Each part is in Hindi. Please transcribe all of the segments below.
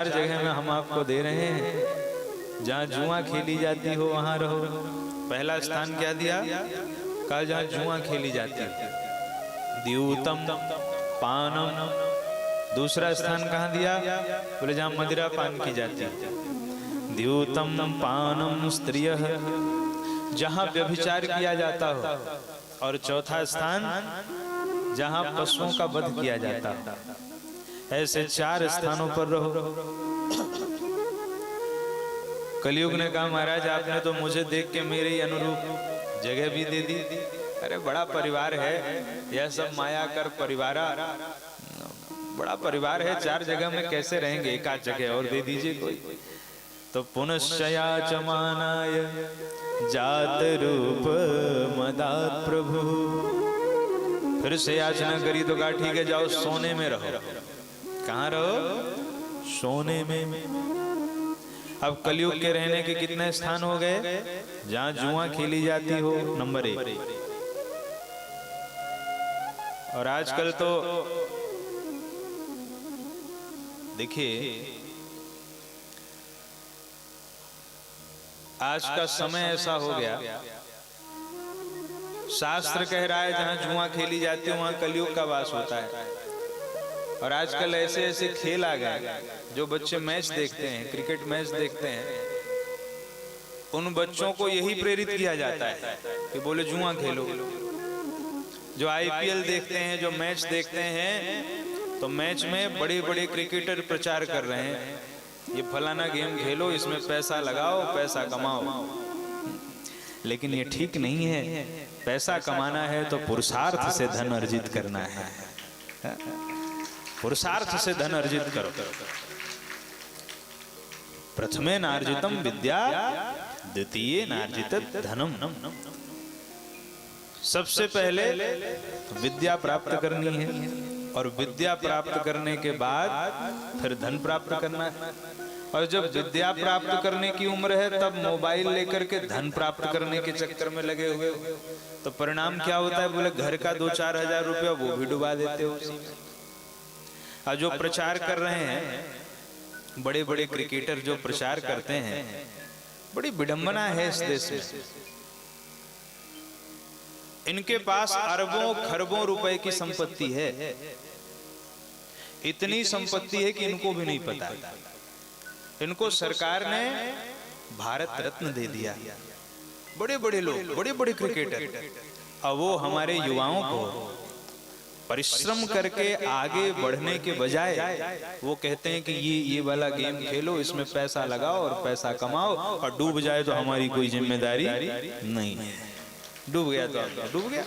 हर जगह में हम आपको दे रहे हैं। जहाँ जुआ खेली जाती हो वहाँ रहो। पहला स्थान क्या दिया? कहा जहाँ जुआ खेली जाती है, द्यूतम पानम। दूसरा स्थान कहाँ दिया? बोले जहाँ मदिरा पान की जाती है, द्यूतम पानम स्त्रियः, जहाँ व्यभिचार किया जाता हो। और चौथा स्थान जहाँ पशुओं का वध किया जाता हो। ऐसे 4 स्थानों पर रहो। कलयुग ने कहा महाराज आपने तो मुझे देख के मेरे ही अनुरूप जगह भी दे दी। अरे बड़ा परिवार है, यह सब माया कर परिवारा, बड़ा परिवार है, 4 जगह में कैसे रहेंगे, एक आध जगह और दे दीजिए कोई। तो पुनश्चया चमानाय जात रूप मदात प्रभु। फिर से याचना करी तो कहा ठीक है जाओ सोने में रहो। कहाँ रहो? सोने में। अब कलयुग के रहने के कितने स्थान हो गए? जहाँ जुआ खेली जाती हो, नंबर 1। और आजकल तो देखिए आज का समय ऐसा हो गया, शास्त्र कह रहा है जहाँ जुआ खेली जाती है वहाँ कलयुग का वास होता है। और आजकल ऐसे ऐसे खेल आ गए, जो बच्चे मैच देखते हैं, क्रिकेट मैच देखते हैं, उन बच्चों को यही प्रेरित किया जाता है कि बोले जुआ खेलो। जो आईपीएल देखते हैं, जो मैच देखते हैं, तो मैच में बड़े बड़े क्रिकेटर प्रचार कर रहे हैं, ये फलाना गेम खेलो, इसमें पैसा लगाओ, पैसा कमाओ। लेकिन ये ठीक नहीं है। पैसा कमाना है तो पुरुषार्थ से धन अर्जित करना है। पुरुषार्थ से धन अर्जित करो। प्रथमे नार्जितम विद्या, द्वितीये नार्जित धनम। सबसे पहले विद्या प्राप्त करनी है, और विद्या प्राप्त करने के बाद फिर धन प्राप्त करना है। और जब विद्या प्राप्त करने की उम्र है तब मोबाइल लेकर के धन प्राप्त करने के चक्कर में लगे हुए हो, तो परिणाम क्या होता है? बोले घर का 2-4 हजार रुपया वो भी डुबा देते हो। और जो प्रचार कर रहे हैं, बड़े बड़े क्रिकेटर जो प्रचार करते हैं, बड़ी विडंबना है इस देश में। इनके पास अरबों खरबों रुपए की संपत्ति है। इतनी संपत्ति है कि इनको भी नहीं पता। इनको सरकार ने भारत रत्न दे दिया। बड़े बड़े लोग, बड़े बड़े क्रिकेटर, अब वो हमारे युवाओं को परिश्रम करके आगे बढ़ने के बजाय वो कहते हैं कि ये वाला गेम खेलो, इसमें पैसा लगाओ और पैसा कमाओ, और डूब जाए तो हमारी कोई जिम्मेदारी नहीं है। डूब गया तो डूब गया।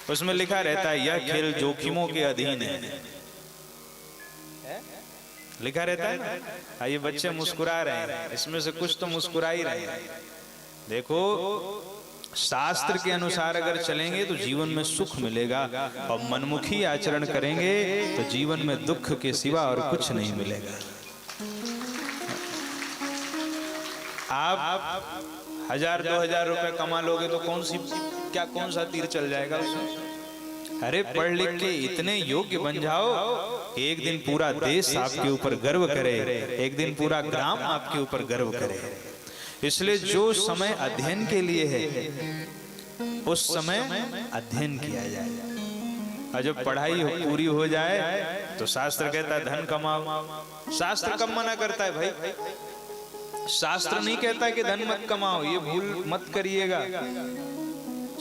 उसमें लिखा रहता है यह खेल जोखिमों के अधीन है, लिखा रहता है ना। ये बच्चे मुस्कुरा रहे हैं, इसमें से कुछ तो मुस्कुरा ही रहे हैं। देखो शास्त्र के अनुसार अगर चलेंगे तो जीवन में सुख मिलेगा, और मनमुखी आचरण करेंगे तो जीवन में दुख के सिवा और कुछ नहीं मिलेगा। आप 1000-2000 रुपए कमा लोगे तो कौन सा तीर चल जाएगा उसमें? अरे पढ़ लिख के इतने योग्य बन जाओ कि एक दिन पूरा देश आपके ऊपर गर्व करे, एक दिन पूरा ग्राम आपके ऊपर गर्व करे। इसलिए जो समय अध्ययन के लिए है उस समय अध्ययन किया जाए। और जब पढ़ाई पूरी हो जाए तो शास्त्र कहता है धन कमाओ। शास्त्र कब मना करता है भाई? शास्त्र नहीं कहता कि धन मत कमाओ, ये भूल मत करिएगा।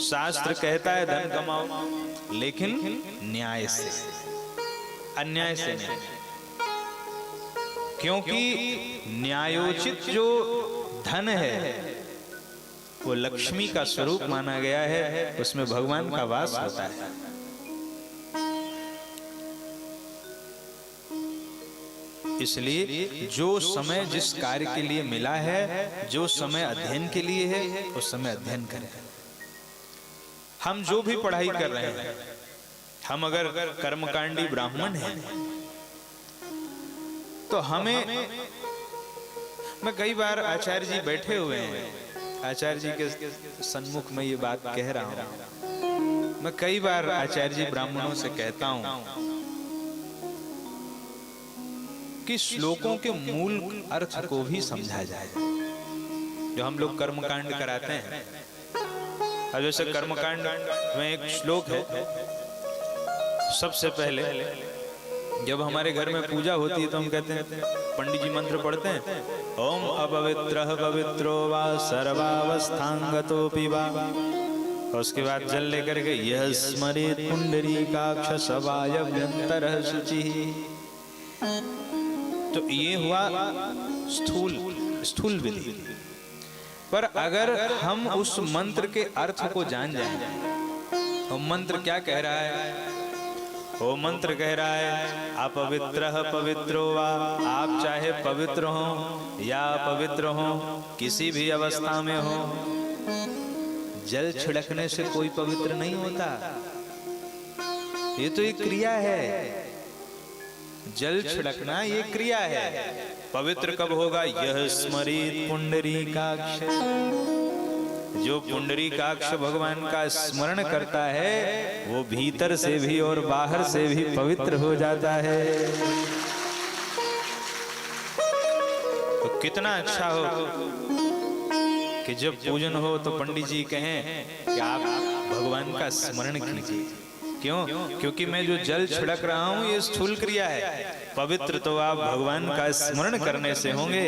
शास्त्र कहता है धन कमाओ, लेकिन न्याय से, अन्याय से नहीं। क्योंकि न्यायोचित जो धन है वो लक्ष्मी का स्वरूप माना गया है, उसमें भगवान का वास होता है। इसलिए जो समय जिस कार्य के लिए मिला है, जो समय अध्ययन के लिए है, उस समय अध्ययन करें। हम जो भी पढ़ाई कर रहे हैं, हम अगर कर्मकांडी ब्राह्मण हैं तो हमें, मैं कई बार आचार्य जी बैठे हुए हैं, आचार्य जी के सन्मुख में ये बात कह रहा हूं। मैं कई बार आचार्य जी ब्राह्मणों से कहता हूं कि श्लोकों के मूल अर्थ को भी समझा जाए। जो हम लोग कर्मकांड कराते हैं, और जैसे कर्मकांड में एक श्लोक है, सबसे पहले जब हमारे घर में पूजा होती है तो हम कहते हैं, पंडित जी मंत्र पढ़ते हैं, ओम अपवित्रः पवित्रो वा सर्वावस्थांगतोऽपि वा। और उसके बाद जल लेकर के यह स्मरेत पुंडरीकाक्ष सवायव्यंतरः शुचिः। तो ये हुआ स्थूल विधि। पर अगर हम उस मंत्र के अर्थ को जान जाएं, तो मंत्र क्या कह रहा है? वो मंत्र कह रहा है, अपवित्रः पवित्रो वा, आप चाहे पवित्र हो या अपवित्र हो, किसी भी अवस्था में हो, जल छिड़कने से कोई पवित्र नहीं होता। ये तो एक क्रिया है, जल छिड़कना ये क्रिया है। पवित्र कब होगा? यह स्मरित पुंडरीकाक्ष, जो पुंडरीकाक्ष भगवान का स्मरण करता है वो भीतर से भी और बाहर से भी पवित्र हो जाता है। तो कितना अच्छा हो कि जब पूजन हो तो पंडित जी कहें कि आप भगवान का स्मरण कीजिए। क्यों? क्योंकि मैं जो जल छिड़क रहा हूं ये स्थूल क्रिया है। पवित्र तो आप भगवान का स्मरण करने से होंगे।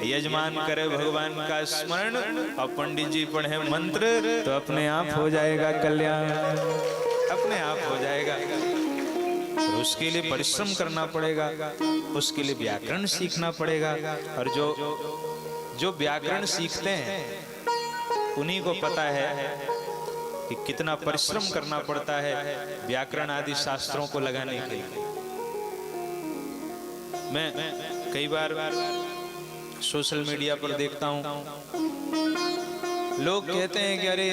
यजमान करे भगवान का स्मरण और पंडित जी पढ़े मंत्र, तो अपने आप हो जाएगा कल्याण, अपने आप हो जाएगा। और उसके लिए परिश्रम करना पड़ेगा, उसके लिए व्याकरण सीखना पड़ेगा। और जो व्याकरण सीखते हैं उन्हीं को पता है कि कितना परिश्रम करना पड़ता है व्याकरण आदि शास्त्रों को लगाने के लिए। मैं कई बार सोशल मीडिया पर देखता हूं, लोग कहते हैं कि अरे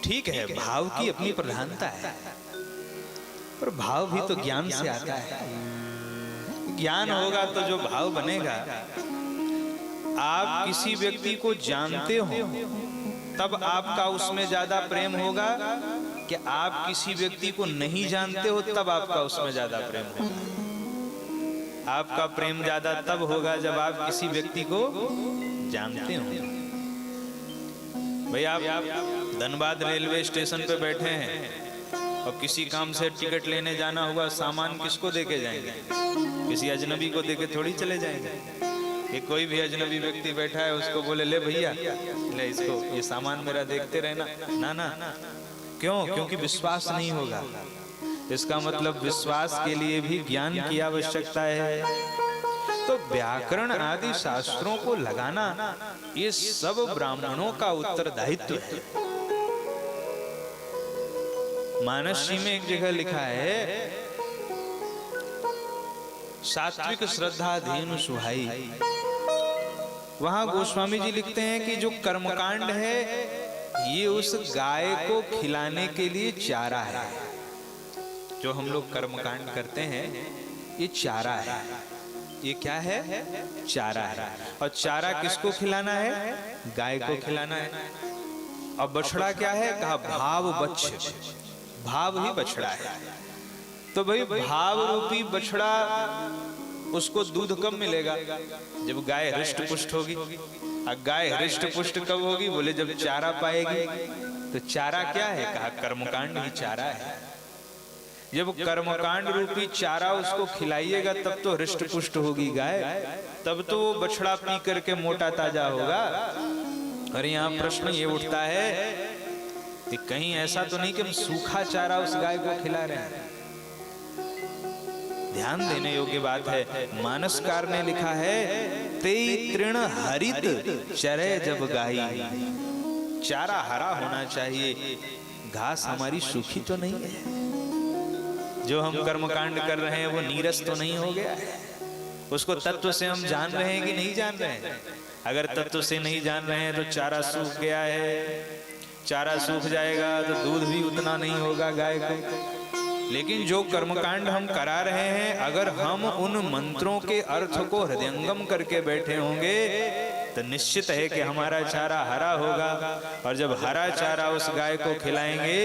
ठीक है, भाव की अपनी प्रधानता है, पर भाव भी तो ज्ञान से आता है। ज्ञान होगा तो जो भाव बनेगा। आप किसी व्यक्ति को जानते हो तब आपका उसमें ज्यादा प्रेम होगा कि आप किसी व्यक्ति को नहीं जानते हो तब आपका उसमें ज्यादा प्रेम होगा। आपका प्रेम ज्यादा तब होगा जब आप किसी व्यक्ति को जानते हो। भाई आप धनबाद रेलवे स्टेशन पे बैठे हैं और किसी काम से टिकट लेने जाना हुआ, सामान किसको देके जाएंगे? किसी अजनबी को देके थोड़ी चले जाएंगे। कि कोई भी अजनबी व्यक्ति बैठा है उसको बोले ले भैया ले इसको, ये सामान मेरा देखते रहना, ना ना। क्यों? क्योंकि विश्वास नहीं होगा। इसका मतलब विश्वास के लिए भी ज्ञान की आवश्यकता है। तो व्याकरण आदि शास्त्रों को लगाना ये सब ब्राह्मणों का उत्तरदायित्व है। मानसी में एक जगह लिखा है, सात्विक श्रद्धा धेनु सुहाई। वहां गोस्वामी जी लिखते हैं कि जो कर्मकांड है ये उस गाय को खिलाने के लिए चारा है। जो हम लोग कर्मकांड करते हैं ये चारा है। ये क्या है? चारा है। और चारा किसको खिलाना है? गाय को खिलाना है। और बछड़ा क्या है? कहा भाव बच्छ, भाव ही बछड़ा है। तो भाई भाव रूपी बछड़ा, उसको दूध कब मिलेगा? जब गाय हृष्ट पुष्ट होगी। और गाय हृष्ट पुष्ट कब होगी? बोले जब चारा पाएगी। तो चारा क्या है? कहा कर्मकांड ही चारा है। जब कर्मकांड रूपी चारा उसको खिलाइएगा तब तो हृष्ट पुष्ट होगी गाय, तब तो वो बछड़ा पी करके मोटा ताजा होगा। और यहाँ प्रश्न ये उठता है कि कहीं ऐसा तो नहीं कि हम सूखा चारा उस गाय को खिला रहे हैं? ध्यान देने योग्य बात है। मानसकार ने लिखा है, ते तृण हरित चरे जब गाई। चारा हरा होना चाहिए, घास हमारी सूखी तो नहीं है। जो हम कर्मकांड कर रहे हैं वो नीरस तो नहीं हो गया है। उसको तत्व से हम जान रहे हैं कि नहीं जान रहे हैं? अगर तत्व से नहीं जान रहे हैं तो चारा सूख गया है। चारा सूख जाएगा तो दूध भी उतना नहीं होगा गाय को। लेकिन जो कर्मकांड हम करा रहे हैं, अगर हम उन मंत्रों के अर्थ को हृदयंगम करके बैठे होंगे तो निश्चित है कि हमारा चारा हरा होगा। और जब हरा चारा उस गाय को खिलाएंगे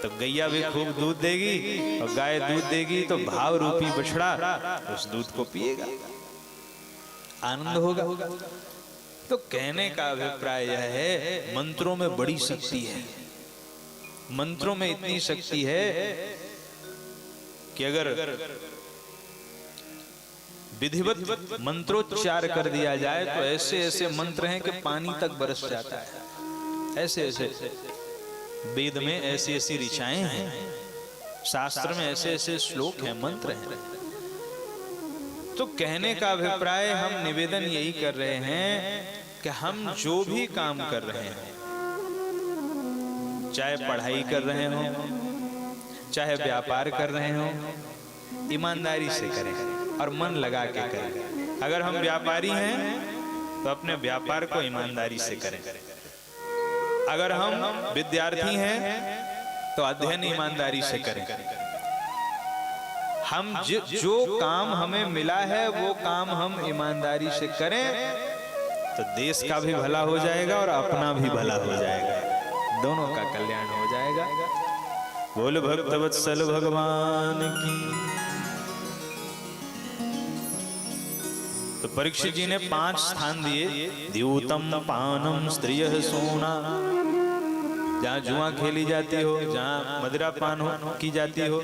तो गैया भी खूब दूध देगी, और गाय दूध देगी तो भाव रूपी बछड़ा उस दूध को पिएगा, आनंद होगा। तो कहने का अभिप्राय यह है, मंत्रों में बड़ी शक्ति है। मंत्रों में इतनी शक्ति है कि अगर विधिवत मंत्रोच्चार कर दिया जाए तो ऐसे ऐसे मंत्र हैं कि पानी तक बरस जाता है। ऐसे ऐसे वेद में ऐसी ऐसी ऋचाएं हैं, शास्त्र में ऐसे ऐसे श्लोक हैं, मंत्र हैं। तो कहने का अभिप्राय हम निवेदन यही कर रहे हैं कि हम जो भी काम कर रहे हैं, चाहे पढ़ाई कर रहे हो, चाहे व्यापार कर रहे हो, ईमानदारी से करें और मन लगा के करें। अगर हम व्यापारी हैं तो अपने व्यापार को ईमानदारी से करें। अगर हम विद्यार्थी हैं तो अध्ययन ईमानदारी से करें। हम जो काम हमें मिला है वो काम हम ईमानदारी से करें तो देश का भी भला हो जाएगा और अपना भी भला हो जाएगा, दोनों का कल्याण हो जाएगा। बोल भक्तवत्सल भगवान की। तो परीक्षित जी ने 5 स्थान दिए। द्यूतम पानम स्त्रियः सोना, जहाँ जुआ खेली जाती हो, जहाँ मदिरा पान की जाती हो,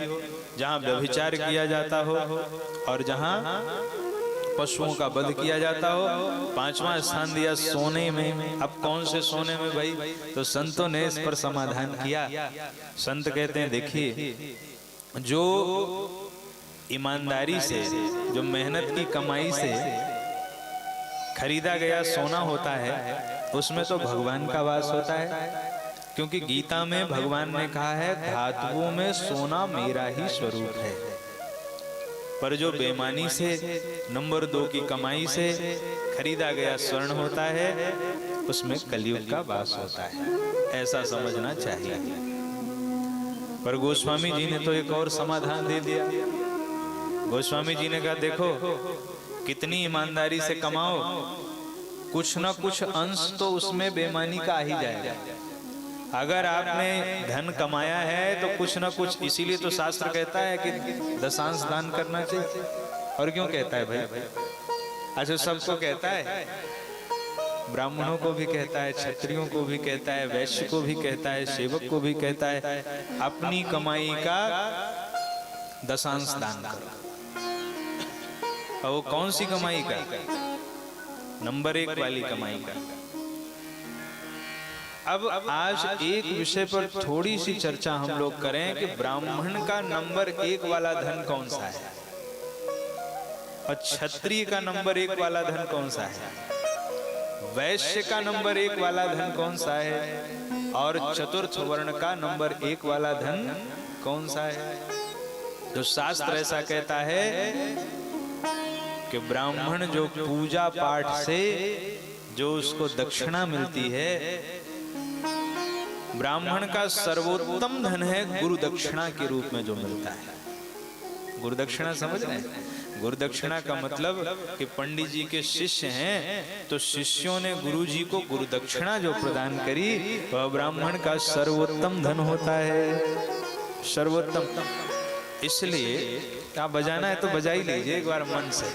जहाँ व्यभिचार किया जाता हो और जहाँ पशुओं का वध किया जाता हो। 5वां स्थान दिया सोने में। अब कौन से सोने में भाई? तो संतों ने इस पर समाधान किया। संत कहते हैं, देखिए, जो ईमानदारी से, जो मेहनत की कमाई से खरीदा गया सोना होता है, उसमें तो भगवान का वास होता है। क्योंकि गीता में भगवान ने कहा है, धातुओं में सोना मेरा ही स्वरूप है। पर जो बेईमानी से, नंबर 2 की कमाई से खरीदा गया स्वर्ण होता है, उसमें कलयुग का वास होता है। ऐसा समझना चाहिए। पर गोस्वामी जी ने तो एक और समाधान दे दिया। गोस्वामी जी ने कहा, देखो, कितनी ईमानदारी से कमाओ, कुछ ना कुछ अंश तो उसमें बेईमानी का आ ही जाएगा। अगर आपने धन कमाया है तो कुछ ना कुछ, इसीलिए तो शास्त्र कहता है कि दशांश दान करना चाहिए। और क्यों कहता है भाई? अच्छा, सबको कहता है, ब्राह्मणों को भी कहता है, क्षत्रियों को भी कहता है, वैश्य को भी कहता है, सेवक को भी कहता है, अपनी कमाई का दशांश दान करो। और वो कौन सी कमाई का? नंबर 1 वाली कमाई का। अब आज एक विषय पर थोड़ी सी चर्चा हम लोग करें कि ब्राह्मण का नंबर 1 वाला धन कौन सा है और क्षत्रिय का नंबर 1 वाला धन कौन सा है, वैश्य का नंबर 1 वाला धन कौन सा है, और चतुर्थ वर्ण का नंबर 1 वाला धन कौन सा है। तो शास्त्र ऐसा कहता है कि ब्राह्मण जो पूजा पाठ से जो उसको दक्षिणा मिलती है, ब्राह्मण का सर्वोत्तम धन है गुरु दक्षिणा के रूप में जो मिलता है। गुरु दक्षिणा समझ रहे हैं? गुरु दक्षिणा का मतलब कि पंडित जी के शिष्य हैं तो शिष्यों ने गुरु जी को गुरु दक्षिणा जो प्रदान करी, वह ब्राह्मण का सर्वोत्तम धन होता है। सर्वोत्तम। इसलिए आप बजाना है तो बजा ही लीजिए एक बार मन से।